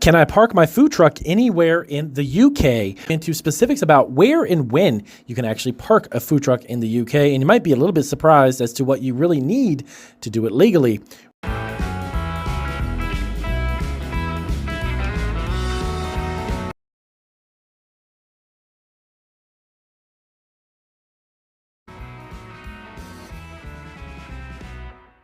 Can I park my food truck anywhere in the UK? Into specifics about where and when you can actually park a food truck in the UK, and you might be a little bit surprised as to what you really need to do it legally.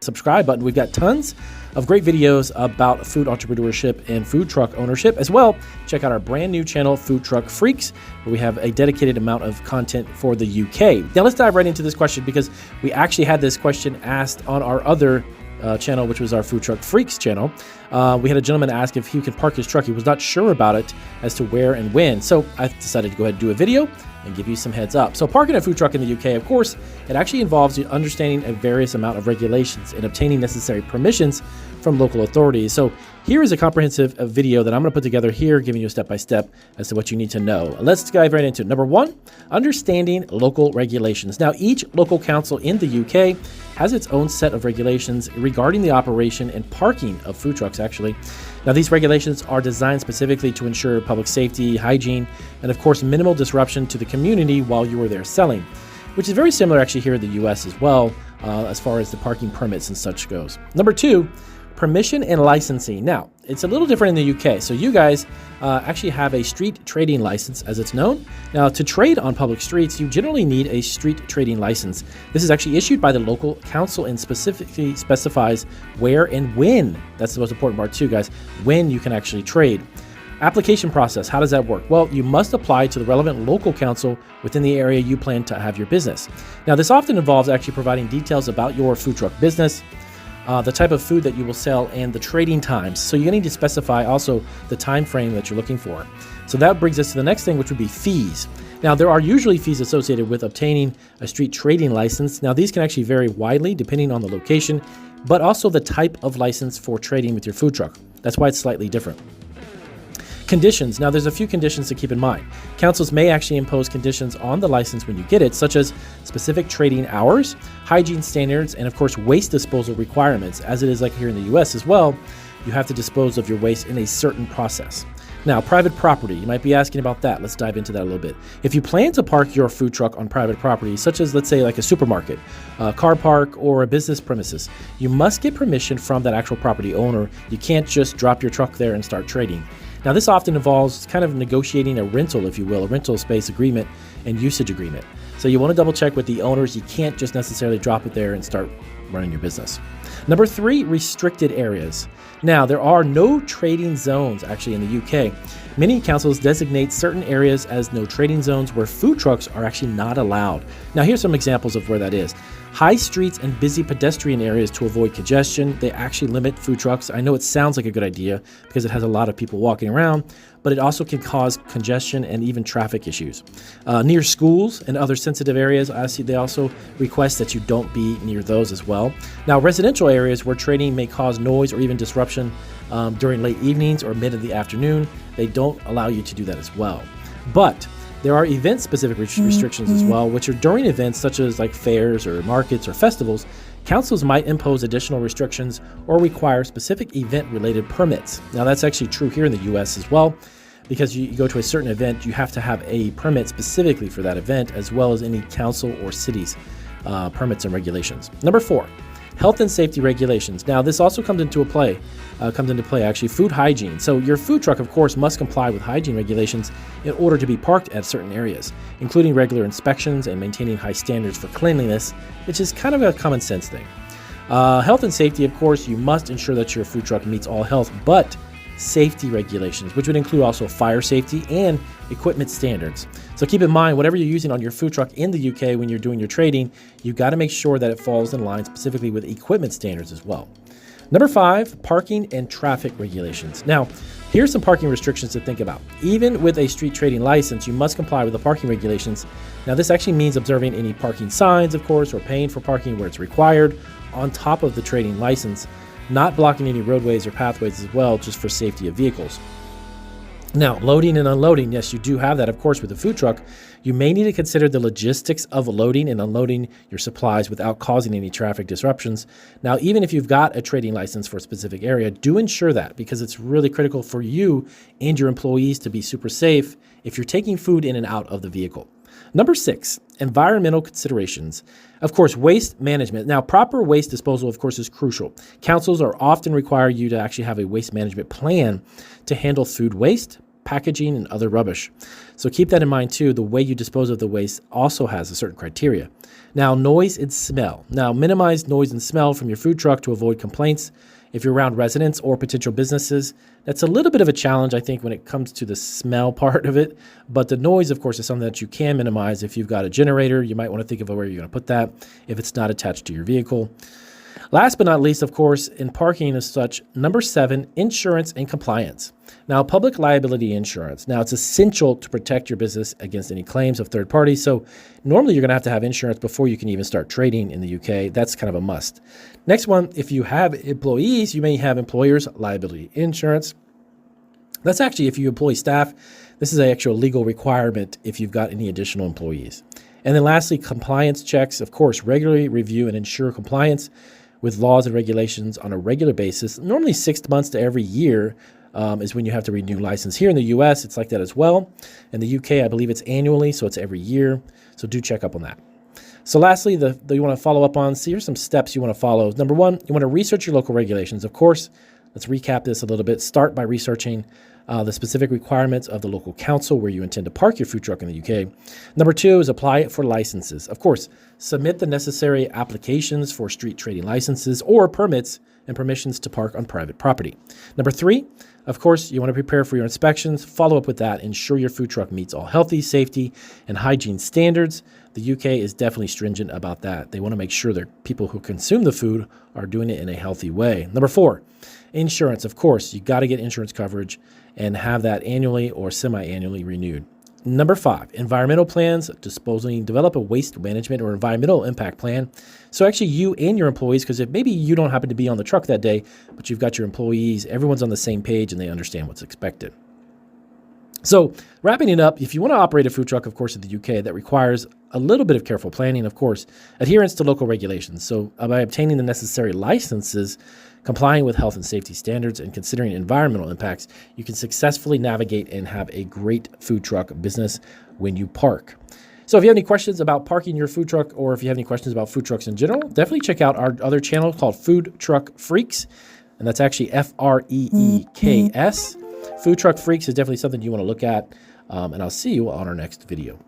Subscribe button. We've got tons of great videos about food entrepreneurship and food truck ownership as well. Check out our brand new channel, Food Truck Freaks, where we have a dedicated amount of content for the UK. Now let's dive right into this question, because we actually had this question asked on our other channel, which was our Food Truck Freaks channel. We had a gentleman ask if he could park his truck. He was not sure about it as to where and when. So I decided to go ahead and do a video and give you some heads up. So parking a food truck in the UK, of course, it actually involves you understanding a various amount of regulations and obtaining necessary permissions from local authorities. So here is a comprehensive video that I'm going to put together here, giving you a step-by-step as to what you need to know. Let's dive right into it. Number one, understanding local regulations. Now, each local council in the UK has its own set of regulations regarding the operation and parking of food trucks, actually. Now, these regulations are designed specifically to ensure public safety, hygiene, and of course, minimal disruption to the community while you are there selling, which is very similar actually here in the US as well, as far as the parking permits and such goes. Number two, permission and licensing. Now, it's a little different in the UK. So you guys actually have a street trading license, as it's known. Now, to trade on public streets, you generally need a street trading license. This is actually issued by the local council and specifically specifies where and when. That's the most important part too, guys, when you can actually trade. Application process, how does that work? Well, you must apply to the relevant local council within the area you plan to have your business. Now, this often involves actually providing details about your food truck business, the type of food that you will sell, and the trading times. So you need to specify also the time frame that you're looking for. So that brings us to the next thing, which would be fees. Now, there are usually fees associated with obtaining a street trading license. Now, these can actually vary widely depending on the location, but also the type of license for trading with your food truck. That's why it's slightly different. Conditions. Now, there's a few conditions to keep in mind. Councils may actually impose conditions on the license when you get it, such as specific trading hours, hygiene standards, and of course, waste disposal requirements. As it is like here in the US as well, you have to dispose of your waste in a certain process. Now, private property, you might be asking about that. Let's dive into that a little bit. If you plan to park your food truck on private property, such as, let's say, like a supermarket, a car park, or a business premises, you must get permission from that actual property owner. You can't just drop your truck there and start trading. Now, this often involves kind of negotiating a rental, if you will, a rental space agreement and usage agreement. So you want to double check with the owners. You can't just necessarily drop it there and start running your business. Number three, restricted areas. Now, there are no trading zones actually in the UK. Many councils designate certain areas as no trading zones where food trucks are actually not allowed. Now, here's some examples of where that is. High streets and busy pedestrian areas to avoid congestion. They actually limit food trucks. I know it sounds like a good idea because it has a lot of people walking around, but it also can cause congestion and even traffic issues. Near schools and other sensitive areas, I see they also request that you don't be near those as well. Now, residential areas where trading may cause noise or even disruption during late evenings or mid of the afternoon, they don't allow you to do that as well. But there are event-specific restrictions as well, which are during events such as like fairs or markets or festivals. Councils might impose additional restrictions or require specific event-related permits. Now, that's actually true here in the US as well, because you go to a certain event, you have to have a permit specifically for that event, as well as any council or city's permits and regulations. Number four, health and safety regulations. Now, this also comes into play actually, food hygiene. So your food truck, of course, must comply with hygiene regulations in order to be parked at certain areas, including regular inspections and maintaining high standards for cleanliness, which is kind of a common sense thing. Health and safety, of course, you must ensure that your food truck meets all health, but safety regulations, which would include also fire safety and equipment standards. So keep in mind, whatever you're using on your food truck in the UK when you're doing your trading, you got to make sure that it falls in line specifically with equipment standards as well. Number five, parking and traffic regulations. Now, here's some parking restrictions to think about. Even with a street trading license, you must comply with the parking regulations. Now, this actually means observing any parking signs, of course, or paying for parking where it's required on top of the trading license, not blocking any roadways or pathways as well, just for safety of vehicles. Now, loading and unloading, yes, you do have that, of course, with a food truck. You may need to consider the logistics of loading and unloading your supplies without causing any traffic disruptions. Now, even if you've got a trading license for a specific area, do ensure that, because it's really critical for you and your employees to be super safe if you're taking food in and out of the vehicle. Number 6, environmental considerations. Of course, waste management. Now, proper waste disposal, of course, is crucial. Councils are often require you to actually have a waste management plan to handle food waste, packaging, and other rubbish. So keep that in mind too. The way you dispose of the waste also has a certain criteria. Now, noise and smell. Now, minimize noise and smell from your food truck to avoid complaints. If you're around residents or potential businesses, that's a little bit of a challenge, I think, when it comes to the smell part of it. But the noise, of course, is something that you can minimize. If you've got a generator, you might want to think of where you're going to put that if it's not attached to your vehicle. Last but not least, of course, in parking as such, number 7, insurance and compliance. Now, public liability insurance. Now, it's essential to protect your business against any claims of third parties. So normally you're going to have insurance before you can even start trading in the UK. That's kind of a must. Next one, if you have employees, you may have employer's liability insurance. That's actually if you employ staff. This is an actual legal requirement if you've got any additional employees. And then lastly, compliance checks. Of course, regularly review and ensure compliance with laws and regulations on a regular basis. Normally 6 months to every year is when you have to renew license. Here in the US, it's like that as well. In the UK, I believe it's annually, so it's every year. So do check up on that. So lastly, you want to follow up on, here's some steps you want to follow. Number 1, you want to research your local regulations. Of course, let's recap this a little bit. Start by researching the specific requirements of the local council where you intend to park your food truck in the UK. Number 2 is apply it for licenses. Of course, submit the necessary applications for street trading licenses or permits and permissions to park on private property. Number 3, of course, you want to prepare for your inspections. Follow up with that. Ensure your food truck meets all healthy, safety, and hygiene standards. The UK is definitely stringent about that. They want to make sure that people who consume the food are doing it in a healthy way. Number 4, insurance. Of course, you got to get insurance coverage and have that annually or semi-annually renewed. Number 5, environmental plans, develop a waste management or environmental impact plan. So actually you and your employees, because if maybe you don't happen to be on the truck that day, but you've got your employees, everyone's on the same page and they understand what's expected. So wrapping it up, if you want to operate a food truck, of course, in the UK, that requires a little bit of careful planning, of course, adherence to local regulations. So by obtaining the necessary licenses, complying with health and safety standards, and considering environmental impacts, you can successfully navigate and have a great food truck business when you park. So if you have any questions about parking your food truck, or if you have any questions about food trucks in general, definitely check out our other channel called Food Truck Freaks. And that's actually Freeks. Food Truck Freaks is definitely something you want to look at. And I'll see you on our next video.